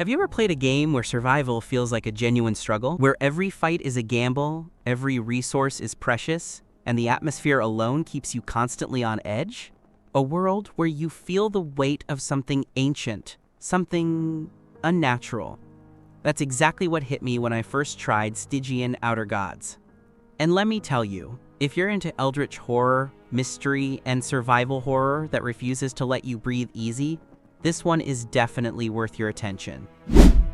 Have you ever played a game where survival feels like a genuine struggle? Where every fight is a gamble, every resource is precious, and the atmosphere alone keeps you constantly on edge? A world where you feel the weight of something ancient, something unnatural. That's exactly what hit me when I first tried Stygian Outer Gods. And let me tell you, if you're into eldritch horror, mystery, and survival horror that refuses to let you breathe easy, this one is definitely worth your attention.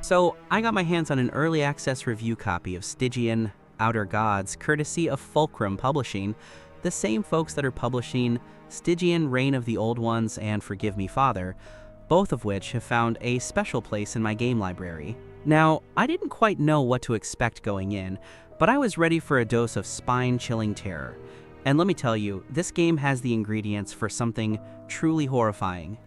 So, I got my hands on an early access review copy of Stygian Outer Gods, courtesy of Fulcrum Publishing, the same folks that are publishing Stygian Reign of the Old Ones and Forgive Me Father, both of which have found a special place in my game library. Now, I didn't quite know what to expect going in, but I was ready for a dose of spine-chilling terror. And let me tell you, this game has the ingredients for something truly horrifying.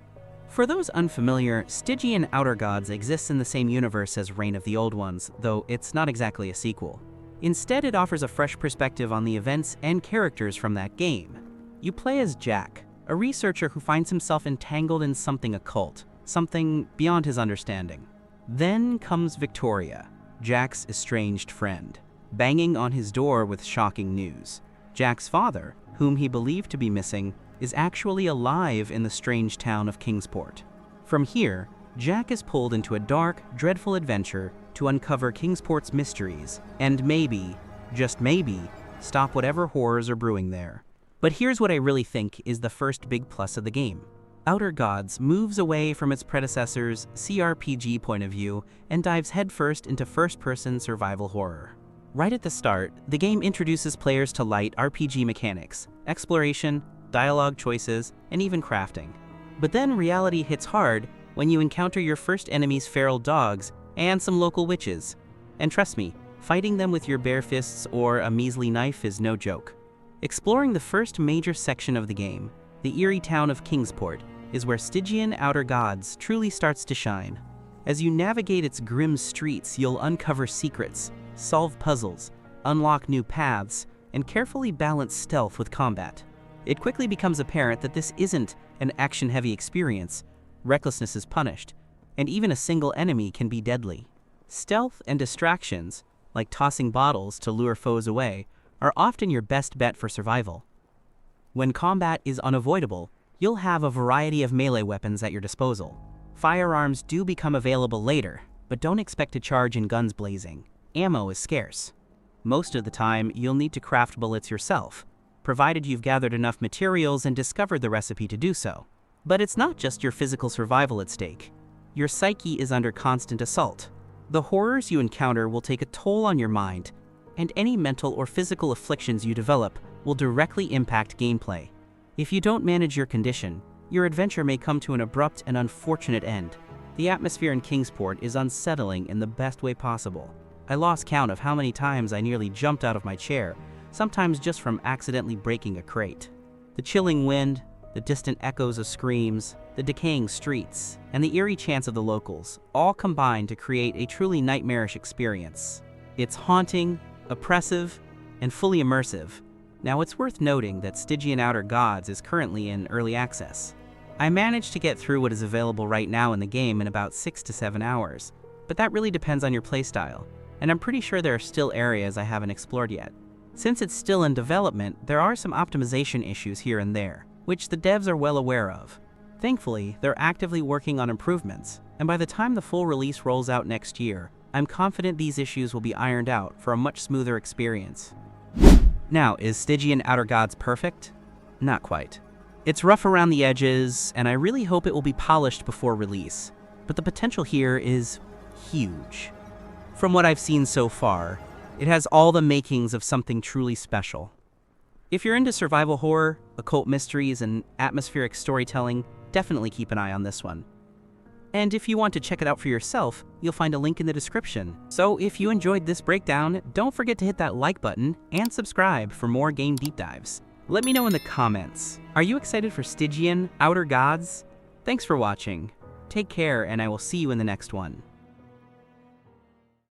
For those unfamiliar, Stygian Outer Gods exists in the same universe as Reign of the Old Ones, though it's not exactly a sequel. Instead, it offers a fresh perspective on the events and characters from that game. You play as Jack, a researcher who finds himself entangled in something occult, something beyond his understanding. Then comes Victoria, Jack's estranged friend, banging on his door with shocking news. Jack's father, whom he believed to be missing, is actually alive in the strange town of Kingsport. From here, Jack is pulled into a dark, dreadful adventure to uncover Kingsport's mysteries and maybe, just maybe, stop whatever horrors are brewing there. But here's what I really think is the first big plus of the game. Outer Gods moves away from its predecessor's CRPG point of view and dives headfirst into first-person survival horror. Right at the start, the game introduces players to light RPG mechanics, exploration, dialogue choices, and even crafting. But then reality hits hard when you encounter your first enemy's feral dogs and some local witches. And trust me, fighting them with your bare fists or a measly knife is no joke. Exploring the first major section of the game, the eerie town of Kingsport, is where Stygian Outer Gods truly starts to shine. As you navigate its grim streets, you'll uncover secrets, solve puzzles, unlock new paths, and carefully balance stealth with combat. It quickly becomes apparent that this isn't an action-heavy experience. Recklessness is punished, and even a single enemy can be deadly. Stealth and distractions, like tossing bottles to lure foes away, are often your best bet for survival. When combat is unavoidable, you'll have a variety of melee weapons at your disposal. Firearms do become available later, but don't expect to charge in guns blazing. Ammo is scarce. Most of the time, you'll need to craft bullets yourself, provided you've gathered enough materials and discovered the recipe to do so. But it's not just your physical survival at stake. Your psyche is under constant assault. The horrors you encounter will take a toll on your mind, and any mental or physical afflictions you develop will directly impact gameplay. If you don't manage your condition, your adventure may come to an abrupt and unfortunate end. The atmosphere in Kingsport is unsettling in the best way possible. I lost count of how many times I nearly jumped out of my chair, sometimes just from accidentally breaking a crate. The chilling wind, the distant echoes of screams, the decaying streets, and the eerie chants of the locals all combine to create a truly nightmarish experience. It's haunting, oppressive, and fully immersive. Now, it's worth noting that Stygian Outer Gods is currently in early access. I managed to get through what is available right now in the game in about 6 to 7 hours, but that really depends on your playstyle, and I'm pretty sure there are still areas I haven't explored yet. Since it's still in development, there are some optimization issues here and there, which the devs are well aware of. Thankfully, they're actively working on improvements, and by the time the full release rolls out next year, I'm confident these issues will be ironed out for a much smoother experience. Now, is Stygian Outer Gods perfect? Not quite. It's rough around the edges, and I really hope it will be polished before release, but the potential here is huge. From what I've seen so far, it has all the makings of something truly special. If you're into survival horror, occult mysteries, and atmospheric storytelling, definitely keep an eye on this one. And if you want to check it out for yourself, you'll find a link in the description. So if you enjoyed this breakdown, don't forget to hit that like button and subscribe for more game deep dives. Let me know in the comments, are you excited for Stygian Outer Gods? Thanks for watching. Take care, and I will see you in the next one.